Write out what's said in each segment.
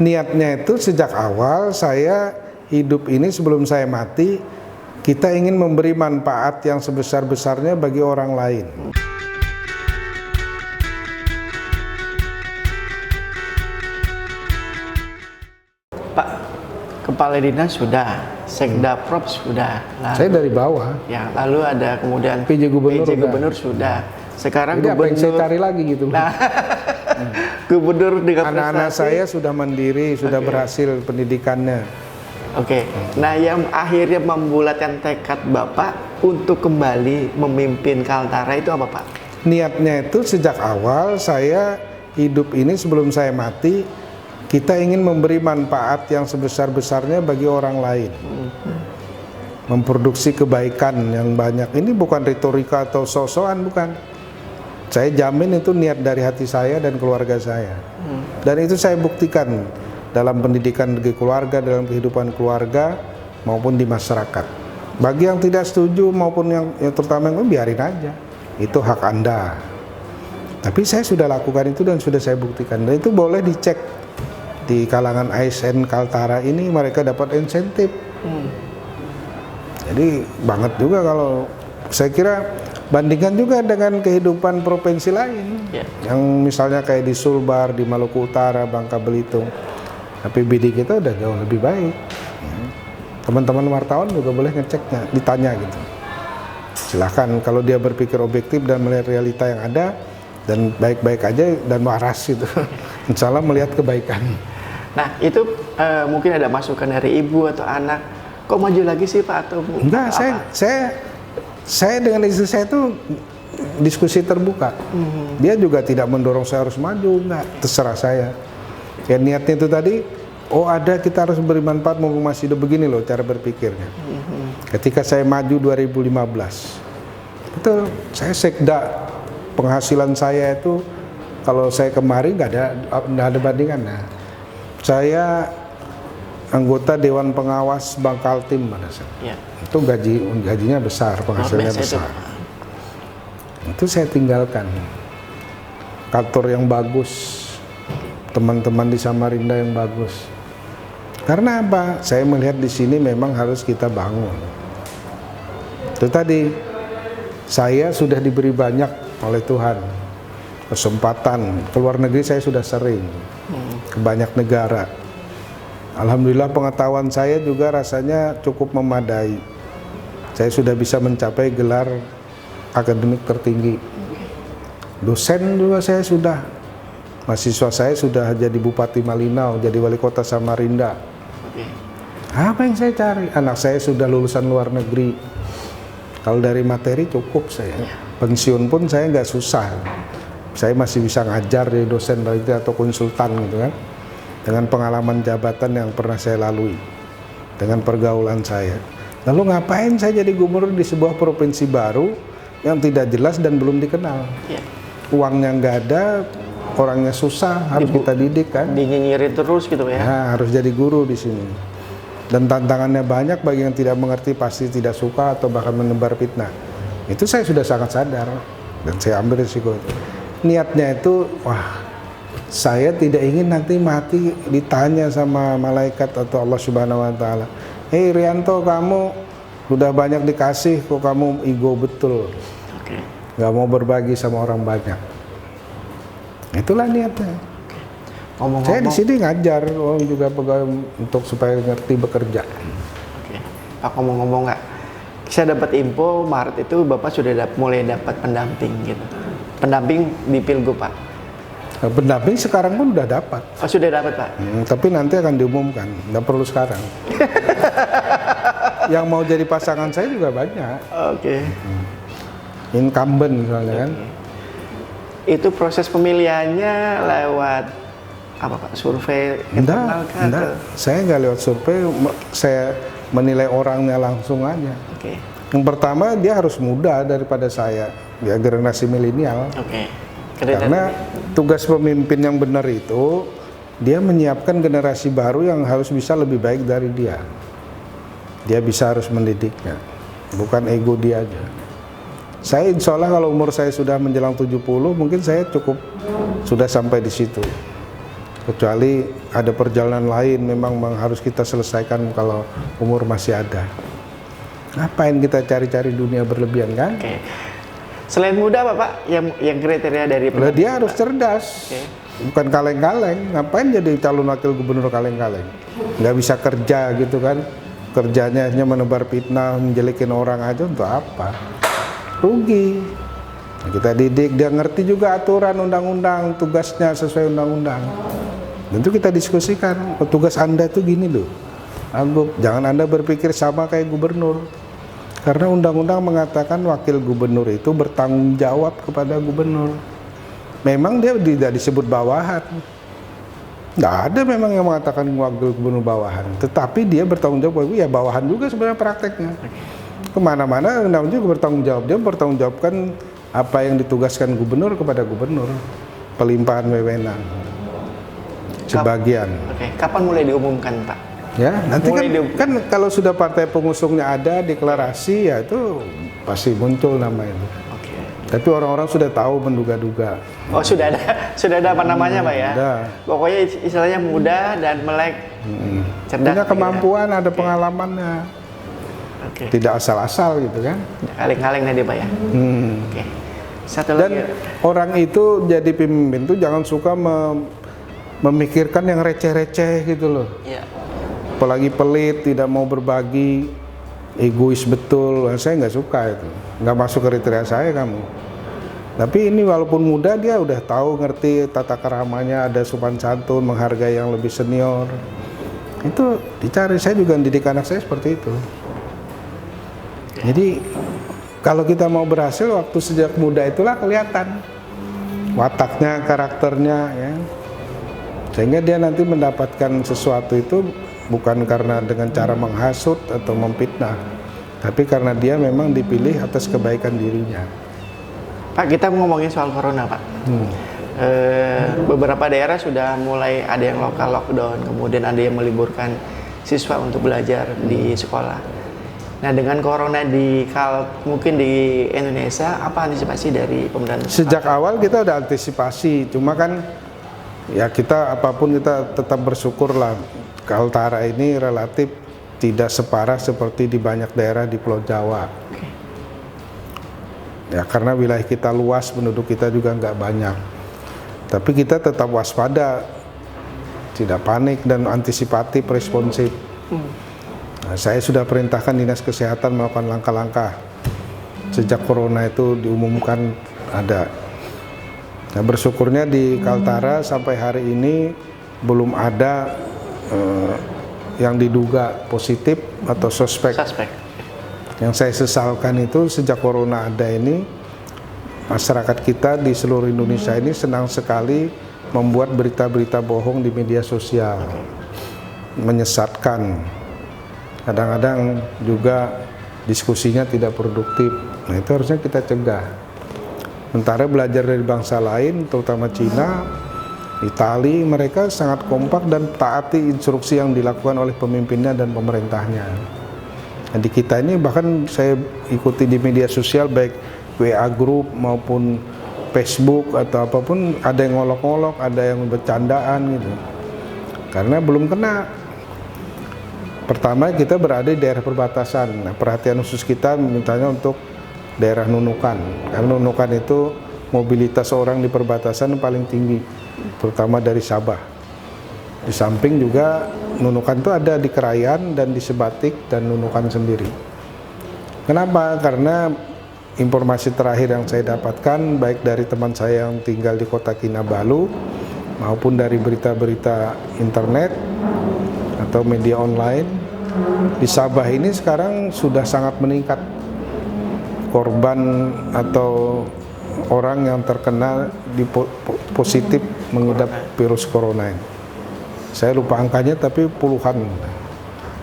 Niatnya itu sejak awal saya hidup ini sebelum saya mati, kita ingin memberi manfaat yang sebesar-besarnya bagi orang lain. Pak, Kepala Dinas sudah, Sekdaprop sudah. Saya dari bawah. Ya, lalu ada kemudian PJ Gubernur sudah. Sekarang jadi Gubernur. apa yang saya cari lagi gitu. Nah, Gubernur dengan anak-anak prestasi. saya sudah mandiri, sudah berhasil pendidikannya. Oke. Nah, yang akhirnya membulatkan tekad Bapak untuk kembali memimpin Kaltara itu apa, Pak? Niatnya itu sejak awal saya hidup ini sebelum saya mati, kita ingin memberi manfaat yang sebesar-besarnya bagi orang lain. Memproduksi kebaikan yang banyak. Ini bukan retorika atau sosokan, bukan. Saya jamin itu niat dari hati saya dan keluarga saya. Dan itu saya buktikan dalam pendidikan di keluarga, dalam kehidupan keluarga maupun di masyarakat. Bagi yang tidak setuju maupun yang terutama yang biarin aja. Itu hak Anda. Tapi saya sudah lakukan itu dan sudah saya buktikan. Dan itu boleh dicek di kalangan ASN Kaltara ini, mereka dapat insentif. Jadi banget juga kalau saya kira bandingkan juga dengan kehidupan provinsi lain, yang misalnya kayak di Sulbar, di Maluku Utara, Bangka Belitung, APBD kita udah jauh lebih baik. Teman-teman wartawan juga boleh ngeceknya, ditanya gitu. Silahkan kalau dia berpikir objektif dan melihat realita yang ada dan baik-baik aja dan waras gitu. Insya Allah melihat kebaikan. Nah, itu mungkin ada masukan dari ibu atau anak. Kok maju lagi sih, Pak? Atau enggak, saya dengan istri saya itu diskusi terbuka. Dia juga tidak mendorong saya harus maju, enggak, terserah saya. Ya niatnya itu tadi, oh ada kita harus beri manfaat mumpung masih hidup, begini loh cara berpikirnya. Ketika saya maju 2015, itu saya sekda, penghasilan saya itu kalau saya kemarin nggak ada bandingan. Nah, saya anggota Dewan Pengawas Bangkaltim pada saat itu gajinya besar, penghasilannya besar. Itu saya tinggalkan kantor yang bagus, teman-teman di Samarinda yang bagus. Karena apa? Saya melihat di sini memang harus kita bangun. Itu tadi saya sudah diberi banyak oleh Tuhan kesempatan. Keluar negeri saya sudah sering ke banyak negara. Alhamdulillah pengetahuan saya juga rasanya cukup memadai. Saya sudah bisa mencapai gelar akademik tertinggi. Dosen juga saya sudah. Mahasiswa saya sudah jadi Bupati Malinau, jadi Wali Kota Samarinda. Apa yang saya cari? Anak saya sudah lulusan luar negeri. Kalau dari materi cukup saya. Pensiun pun saya nggak susah. Saya masih bisa ngajar jadi dosen atau konsultan gitu kan. Dengan pengalaman jabatan yang pernah saya lalui, dengan pergaulan saya. Lalu ngapain saya jadi gubernur di sebuah provinsi baru yang tidak jelas dan belum dikenal? Uangnya nggak ada, orangnya susah, harus kita didik kan? Dinyinyirin terus gitu ya? Nah, harus jadi guru di sini. Dan tantangannya banyak, bagi yang tidak mengerti pasti tidak suka atau bahkan menebar fitnah. Itu saya sudah sangat sadar dan saya ambil risiko itu. Niatnya itu, saya tidak ingin nanti mati ditanya sama malaikat atau Allah Subhanahu wa Ta'ala, "Hei Rianto, kamu udah banyak dikasih, kok kamu ego betul, nggak mau berbagi sama orang banyak." Itulah niatnya. Saya di sini ngajar orang juga pegawai untuk supaya ngerti bekerja. Pak, ngomong-ngomong nggak, saya dapat info Maret itu Bapak sudah mulai dapat pendamping gitu. Pendamping di Pilgub, Pak. Pendamping sekarang pun udah dapat. Oh, sudah dapat, Pak? Tapi nanti akan diumumkan, nggak perlu sekarang. Yang mau jadi pasangan saya juga banyak. Incumbent misalnya kan. Itu proses pemilihannya lewat apa, Pak? Survei internal kan? Enggak. Saya nggak lewat survei, saya menilai orangnya langsung aja. Yang pertama dia harus muda daripada saya, ya generasi milenial. Karena tugas pemimpin yang benar itu, dia menyiapkan generasi baru yang harus bisa lebih baik dari dia. Dia bisa harus mendidiknya, bukan ego dia aja. Saya insya Allah kalau umur saya sudah menjelang 70, mungkin saya cukup sudah sampai di situ. kecuali ada perjalanan lain memang harus kita selesaikan kalau umur masih ada. Ngapain kita cari-cari dunia berlebihan kan? Oke. Selain muda Bapak, yang kriteria dari Lah dia harus cerdas, Oke. bukan kaleng-kaleng. Ngapain jadi calon wakil gubernur kaleng-kaleng? Nggak bisa kerja gitu kan? Kerjanya hanya menebar fitnah, menjelekin orang aja untuk apa? Rugi. Nah, kita didik, dia ngerti juga aturan undang-undang, tugasnya sesuai undang-undang. Tentu kita diskusikan, tugas Anda tuh gini loh. Anggap, jangan Anda berpikir sama kayak gubernur. Karena undang-undang mengatakan wakil gubernur itu bertanggung jawab kepada gubernur. Memang dia tidak disebut bawahan. Nggak ada memang yang mengatakan wakil gubernur bawahan. Tetapi dia bertanggung jawab, ya bawahan juga sebenarnya prakteknya. Kemana-mana undang-undang juga bertanggung jawab. Dia bertanggung jawabkan apa yang ditugaskan gubernur kepada gubernur. Pelimpahan wewenang. Sebagian. Oke, kapan mulai diumumkan Pak? Ya, nanti Mulai kan kalau sudah partai pengusungnya ada deklarasi ya itu pasti muncul nama itu. Oke. Tapi orang-orang sudah tahu menduga-duga. Oh sudah ada apa namanya Pak ya? Ada. Pokoknya istilahnya muda dan melek, cerdas. Punya kemampuan, ada pengalamannya. Oke. Tidak asal-asal gitu kan. Kaleng-kaleng tadi Pak ya. Oke. Satu Dan lagi. orang itu jadi pemimpin tuh jangan suka memikirkan yang receh-receh gitu loh. Iya. Apalagi pelit, tidak mau berbagi, egois betul. Saya nggak suka itu, nggak masuk kriteria saya kamu. Tapi ini walaupun muda dia udah tahu, ngerti tata keramanya, ada sopan santun, menghargai yang lebih senior. Itu dicari. Saya juga didik anak saya seperti itu. Jadi kalau kita mau berhasil waktu sejak muda itulah kelihatan wataknya, karakternya, ya. Sehingga dia nanti mendapatkan sesuatu itu bukan karena dengan cara menghasut atau memfitnah, tapi karena dia memang dipilih atas kebaikan dirinya. Pak, kita ngomongin soal corona Pak. Beberapa daerah sudah mulai ada yang lokal lockdown, kemudian ada yang meliburkan siswa untuk belajar di sekolah. Nah, dengan corona mungkin di Indonesia, apa antisipasi dari pemerintah? Sejak awal kita udah antisipasi, cuma kan ya kita apapun kita tetap bersyukur lah. Kaltara ini relatif tidak separah seperti di banyak daerah di Pulau Jawa. Ya karena wilayah kita luas, penduduk kita juga nggak banyak. Tapi kita tetap waspada, tidak panik dan antisipatif, responsif. Nah, saya sudah perintahkan Dinas Kesehatan melakukan langkah-langkah sejak corona itu diumumkan ada. Nah, bersyukurnya di Kaltara sampai hari ini belum ada yang diduga positif atau suspek. Yang saya sesalkan itu sejak corona ada ini, masyarakat kita di seluruh Indonesia ini senang sekali membuat berita-berita bohong di media sosial, menyesatkan. Kadang-kadang juga diskusinya tidak produktif. Nah itu harusnya kita cegah. Sementara belajar dari bangsa lain, terutama Cina, Itali, mereka sangat kompak dan taati instruksi yang dilakukan oleh pemimpinnya dan pemerintahnya. Nah, di kita ini bahkan saya ikuti di media sosial baik WA group maupun Facebook atau apapun ada yang ngolok-ngolok, ada yang bercandaan gitu. Karena belum kena. Pertama kita berada di daerah perbatasan. Nah, perhatian khusus kita mintanya untuk daerah Nunukan. Karena Nunukan itu mobilitas orang di perbatasan paling tinggi, terutama dari Sabah. Di samping juga Nunukan itu ada di Krayan dan di Sebatik dan Nunukan sendiri. Kenapa? Karena informasi terakhir yang saya dapatkan baik dari teman saya yang tinggal di kota Kinabalu maupun dari berita-berita internet atau media online, di Sabah ini sekarang sudah sangat meningkat korban atau orang yang terkena positif mengidap virus corona ini. Saya lupa angkanya tapi puluhan.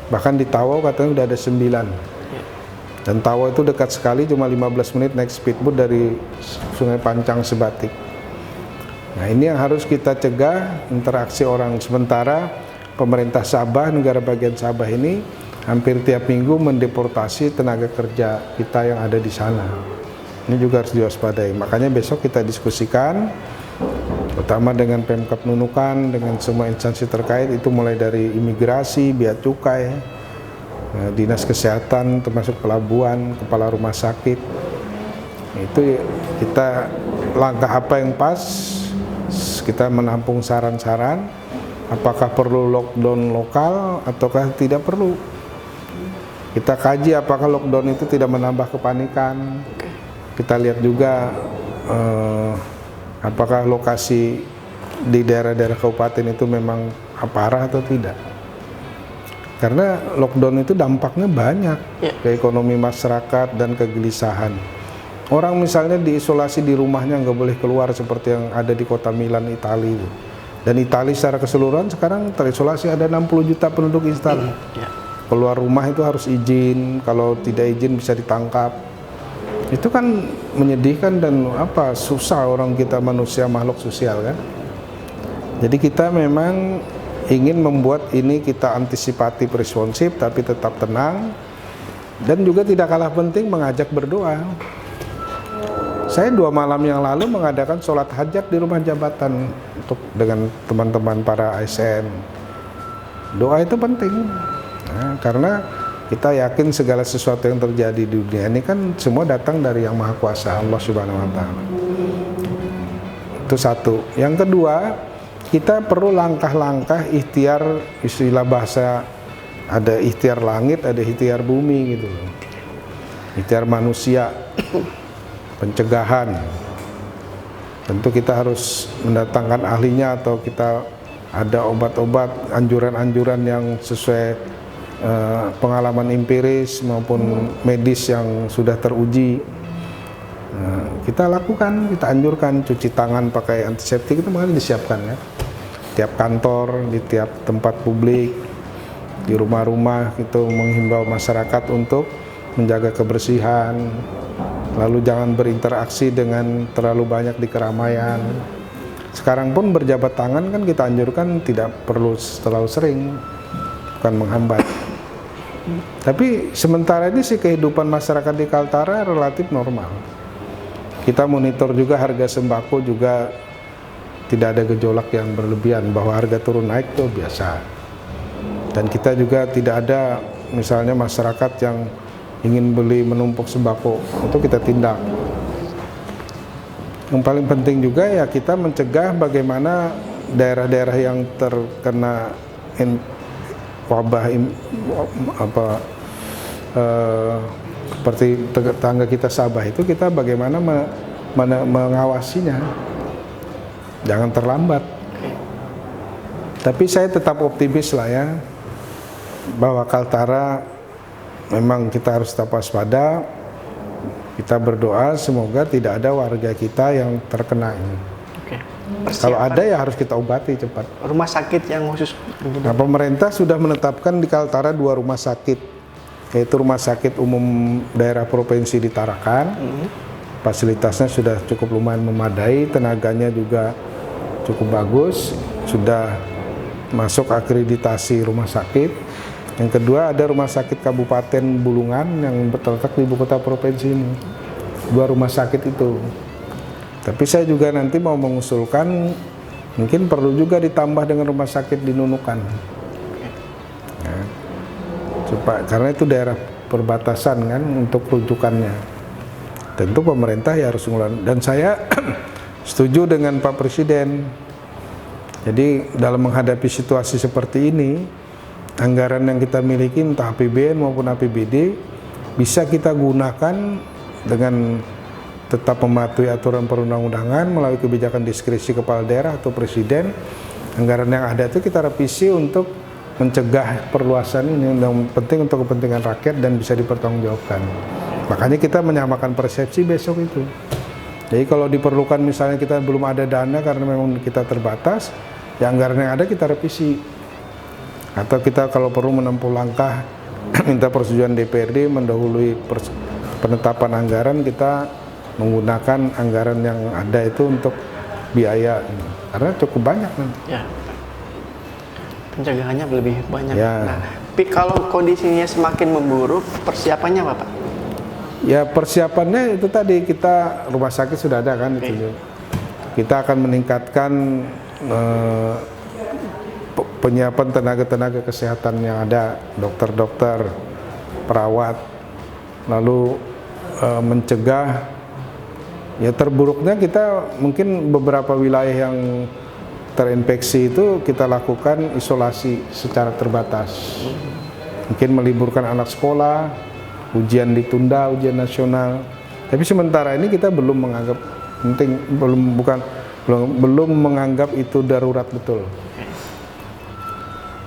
Bahkan di Tawau katanya udah ada 9. Dan Tawau itu dekat sekali, cuma 15 menit naik speedboat dari Sungai Pancang Sebatik. Nah ini yang harus kita cegah, interaksi orang. Sementara pemerintah Sabah, negara bagian Sabah ini hampir tiap minggu mendeportasi tenaga kerja kita yang ada di sana. Ini juga harus diwaspadai. Makanya besok kita diskusikan pertama dengan Pemkab Nunukan, dengan semua instansi terkait, itu mulai dari imigrasi, bea cukai, dinas kesehatan, termasuk pelabuhan, kepala rumah sakit. Itu kita langkah apa yang pas, kita menampung saran-saran, apakah perlu lockdown lokal ataukah tidak perlu. Kita kaji apakah lockdown itu tidak menambah kepanikan. Kita lihat juga apakah lokasi di daerah-daerah kabupaten itu memang parah atau tidak. Karena lockdown itu dampaknya banyak ke ekonomi masyarakat dan kegelisahan. Orang misalnya diisolasi di rumahnya, nggak boleh keluar seperti yang ada di kota Milan, Italia. Dan Italia secara keseluruhan sekarang terisolasi, ada 60 juta penduduk Italia. Keluar rumah itu harus izin, kalau tidak izin bisa ditangkap. Itu kan menyedihkan dan susah, orang kita manusia makhluk sosial kan. Jadi kita memang ingin membuat ini kita antisipatif responsif tapi tetap tenang, dan juga tidak kalah penting mengajak berdoa. Saya 2 malam yang lalu mengadakan sholat hajat di rumah jabatan dengan teman-teman para ASN. Doa itu penting, karena kita yakin segala sesuatu yang terjadi di dunia ini kan semua datang dari Yang Maha Kuasa, Allah Subhanahu wa Ta'ala. Itu satu. Yang kedua, kita perlu langkah-langkah ikhtiar, istilah bahasa ada ikhtiar langit, ada ikhtiar bumi gitu. Ikhtiar manusia, pencegahan. Tentu kita harus mendatangkan ahlinya atau kita ada obat-obat, anjuran-anjuran yang sesuai pengalaman empiris maupun medis yang sudah teruji. Kita lakukan, kita anjurkan cuci tangan pakai antiseptik, itu makanya disiapkan ya. Tiap kantor, di tiap tempat publik, di rumah-rumah itu menghimbau masyarakat untuk menjaga kebersihan. Lalu jangan berinteraksi dengan terlalu banyak di keramaian. Sekarang pun berjabat tangan kan kita anjurkan tidak perlu terlalu sering, bukan menghambat. Tapi sementara ini sih kehidupan masyarakat di Kaltara relatif normal. Kita monitor juga harga sembako juga tidak ada gejolak yang berlebihan, bahwa harga turun naik itu biasa. Dan kita juga tidak ada misalnya masyarakat yang ingin beli menumpuk sembako, itu kita tindak. Yang paling penting juga ya kita mencegah bagaimana daerah-daerah yang terkena wabah seperti tetangga kita Sabah itu, kita bagaimana mengawasinya, jangan terlambat. Tapi saya tetap optimis lah ya, bahwa Kaltara memang kita harus tetap waspada. Kita berdoa semoga tidak ada warga kita yang terkena ini. Kalau ada ya harus kita obati cepat. Rumah sakit yang khusus. Nah, pemerintah sudah menetapkan di Kaltara 2 rumah sakit, yaitu Rumah Sakit Umum Daerah Provinsi di Tarakan. Fasilitasnya sudah cukup lumayan memadai, tenaganya juga cukup bagus, sudah masuk akreditasi rumah sakit. Yang kedua ada Rumah Sakit Kabupaten Bulungan yang terletak di ibu kota provinsi ini. 2 rumah sakit itu. Tapi saya juga nanti mau mengusulkan mungkin perlu juga ditambah dengan rumah sakit di Nunukan. Ya. Karena itu daerah perbatasan kan untuk rujukannya. Tentu pemerintah ya harus mengeluarkan. Dan saya setuju dengan Pak Presiden. Jadi dalam menghadapi situasi seperti ini, anggaran yang kita miliki entah APBN maupun APBD bisa kita gunakan dengan tetap mematuhi aturan perundang-undangan melalui kebijakan diskresi kepala daerah atau presiden. Anggaran yang ada itu kita revisi untuk mencegah perluasan ini, yang penting untuk kepentingan rakyat dan bisa dipertanggungjawabkan. Makanya kita menyamakan persepsi besok itu. Jadi kalau diperlukan misalnya kita belum ada dana karena memang kita terbatas, ya anggaran yang ada kita revisi. Atau kita kalau perlu menempuh langkah minta persetujuan DPRD mendahului penetapan anggaran, kita menggunakan anggaran yang ada itu untuk biaya, karena cukup banyak nanti. Ya. Pencegahannya lebih banyak. Ya. Nah, tapi kalau kondisinya semakin memburuk, persiapannya apa, Pak? Ya persiapannya itu tadi, kita rumah sakit sudah ada kan. Itu. kita akan meningkatkan penyiapan tenaga-tenaga kesehatan yang ada, dokter-dokter, perawat, lalu mencegah ya terburuknya kita mungkin beberapa wilayah yang terinfeksi itu kita lakukan isolasi secara terbatas. Mungkin meliburkan anak sekolah, ujian ditunda, ujian nasional. Tapi sementara ini kita belum menganggap penting, belum menganggap itu darurat betul.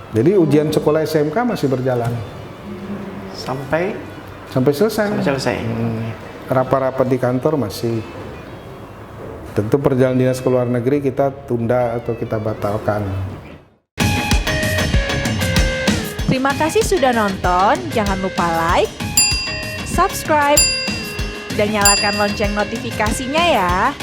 Jadi ujian sekolah SMK masih berjalan Sampai selesai. selesai. Rapat-rapat di kantor masih. Tentu perjalanan dinas ke luar negeri kita tunda atau kita batalkan. Terima kasih sudah nonton. Jangan lupa like, subscribe, dan nyalakan lonceng notifikasinya ya.